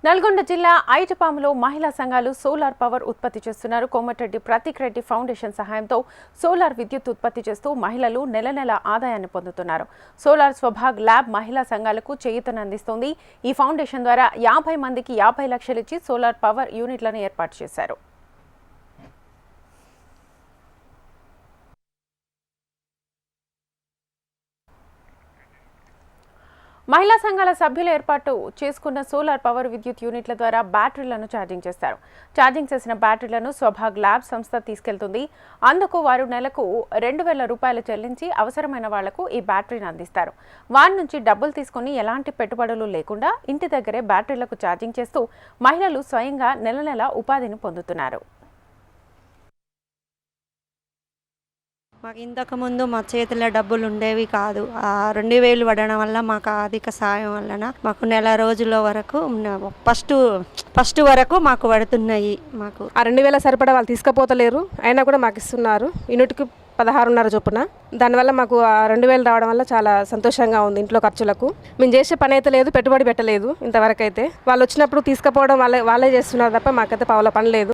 నల్గొండ జిల్లా ఐటపాములో మహిళా సంఘాలు సోలార్ పవర్ ఉత్పత్తి చేస్తున్నారు. కోమటిరెడ్డి ప్రతీక్ రెడ్డి ఫౌండేషన్ సహాయంతో సోలార్ విద్యుత్ ఉత్పత్తి చేస్తూ మహిళలు నెల నెల ఆదాయాన్ని పొందుతున్నారు. సోలార్ స్వభాగ్ ల్యాబ్ మహిళా సంఘాలకు చేయూతనందిస్తోంది. ఈ ఫౌండేషన్ ద్వారా 50 మందికి 50 లక్షలు ఇచ్చి సోలార్ పవర్ యూనిట్లను ఏర్పాటు చేశారు. మహిళా సంఘాల సభ్యులు ఏర్పాటు చేసుకున్న సోలార్ పవర్ విద్యుత్ యూనిట్ల ద్వారా బ్యాటరీలను ఛార్జింగ్ చేస్తారు. ఛార్జింగ్ చేసిన బ్యాటరీలను స్వభాగ్ ల్యాబ్ సంస్థ తీసుకెళ్తుంది. అందుకు వారు నెలకు 2000 రూపాయలు చెల్లించి అవసరమైన వాళ్లకు ఈ బ్యాటరీని అందిస్తారు. వారి నుంచి డబ్బులు తీసుకుని ఎలాంటి పెట్టుబడులు లేకుండా ఇంటి దగ్గరే బ్యాటరీలకు ఛార్జింగ్ చేస్తూ మహిళలు స్వయంగా నెల నెల ఉపాధిని పొందుతున్నారు. మాకు ఇంతకుముందు మా చేతిలో డబ్బులు ఉండేవి కాదు. 2000 పడడం వల్ల మాకు ఆర్థిక సాయం వలన మాకు నెల రోజుల వరకు ఫస్ట్ వరకు మాకు పడుతున్నాయి. మాకు 2000 సరిపడా వాళ్ళు తీసుకుపోతలేరు, అయినా కూడా మాకు ఇస్తున్నారు. యూనిట్కి 16.5 చొప్పున. దానివల్ల మాకు 2000 రావడం వల్ల చాలా సంతోషంగా ఉంది. ఇంట్లో ఖర్చులకు మేము చేసే పని అయితే లేదు, పెట్టుబడి పెట్టలేదు ఇంతవరకు అయితే. వాళ్ళు వచ్చినప్పుడు తీసుకుపోవడం వాళ్ళే చేస్తున్నారు తప్ప మాకైతే పావుల పని లేదు.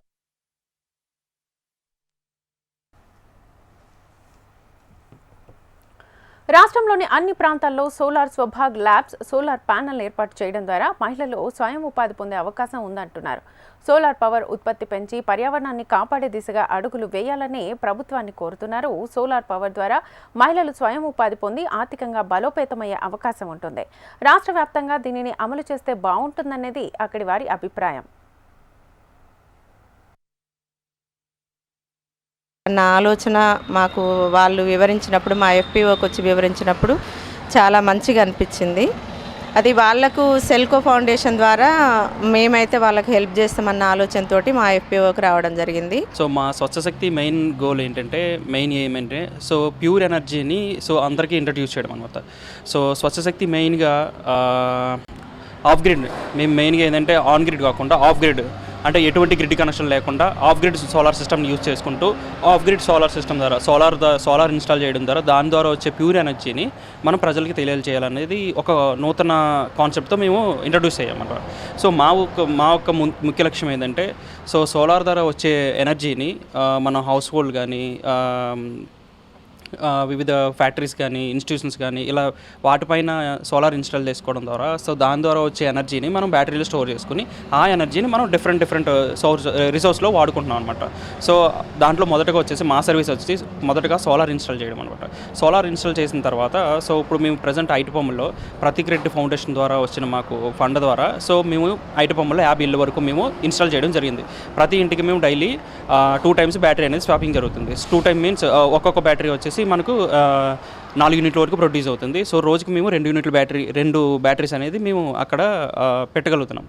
రాష్ట్రంలోని అన్ని ప్రాంతాల్లో సోలార్ స్వభాగ్ ల్యాబ్స్ సోలార్ ప్యానెల్ ఏర్పాటు చేయడం ద్వారా మహిళలు స్వయం ఉపాధి పొందే అవకాశం ఉందంటున్నారు. సోలార్ పవర్ ఉత్పత్తి పెంచి పర్యావరణాన్ని కాపాడే దిశగా అడుగులు వేయాలని ప్రభుత్వాన్ని కోరుతున్నారు. సోలార్ పవర్ ద్వారా మహిళలు స్వయం ఉపాధి పొంది ఆర్థికంగా బలోపేతమయ్యే అవకాశం ఉంటుంది. రాష్ట్ర వ్యాప్తంగా దీనిని అమలు చేస్తే బాగుంటుందనేది అక్కడి వారి అభిప్రాయం. నా ఆలోచన మాకు వాళ్ళు వివరించినప్పుడు, మా ఎఫ్పిఓకి వచ్చి వివరించినప్పుడు చాలా మంచిగా అనిపించింది. అది వాళ్లకు సెల్కో ఫౌండేషన్ ద్వారా మేమైతే వాళ్ళకి హెల్ప్ చేస్తామన్న ఆలోచనతో మా ఎఫ్పిఓకి రావడం జరిగింది. సో మా స్వచ్ఛశక్తి మెయిన్ గోల్ ఏంటంటే, ఏమంటే ప్యూర్ ఎనర్జీని అందరికీ ఇంట్రడ్యూస్ చేయడం అనమాట. సో స్వచ్ఛశక్తి మెయిన్గా ఆఫ్ గ్రిడ్, మేము మెయిన్గా ఏంటంటే ఆన్ గ్రిడ్ కాకుండా ఆఫ్ గ్రిడ్, అంటే ఎటువంటి గ్రిడ్ కనెక్షన్ లేకుండా ఆఫ్ గ్రిడ్ సోలార్ సిస్టమ్ని యూజ్ చేసుకుంటూ ఆఫ్ గ్రిడ్ సోలార్ సిస్టమ్ ద్వారా సోలార్ ఇన్స్టాల్ చేయడం ద్వారా దాని ద్వారా వచ్చే ప్యూర్ ఎనర్జీని మనం ప్రజలకి తెలియజేయాలనేది ఒక నూతన కాన్సెప్ట్తో మేము ఇంట్రడ్యూస్ అయ్యామన్నమాట. సో మా యొక్క ముఖ్య లక్ష్యం ఏంటంటే, సోలార్ ద్వారా వచ్చే ఎనర్జీని మన హౌస్ హోల్డ్ కానీ, వివిధ ఫ్యాక్టరీస్ కానీ, ఇన్స్టిట్యూషన్స్ కానీ ఇలా వాటిపైన సోలార్ ఇన్స్టాల్ చేసుకోవడం ద్వారా దాని ద్వారా వచ్చే ఎనర్జీని మనం బ్యాటరీలో స్టోర్ చేసుకుని ఆ ఎనర్జీని మనం డిఫరెంట్ రిసోర్స్లో వాడుకుంటున్నాం అనమాట. సో దాంట్లో మొదటగా వచ్చేసి మా సర్వీస్ వచ్చి మొదటగా సోలార్ ఇన్స్టాల్ చేయడం అనమాట. సోలార్ ఇన్స్టాల్ చేసిన తర్వాత ఇప్పుడు మేము ప్రజెంట్ ఐటపాములో ప్రతీక్ రెడ్డి ఫౌండేషన్ ద్వారా వచ్చిన మాకు ఫండ్ ద్వారా మేము ఐటపాములో 50 ఇళ్ళ వరకు మేము ఇన్స్టాల్ చేయడం జరిగింది. ప్రతి ఇంటికి మేము డైలీ 2 టైమ్స్ బ్యాటరీ అనేది స్వాపింగ్ జరుగుతుంది. 2 టైమ్ మీన్స్ ఒక్కొక్క బ్యాటరీ వచ్చేసి మనకు 4 యూనిట్ల వరకు ప్రొడ్యూస్ అవుతుంది. సో రోజుకి మేము 2 బ్యాటరీస్ అనేది మేము అక్కడ పెట్టగలుగుతున్నాం.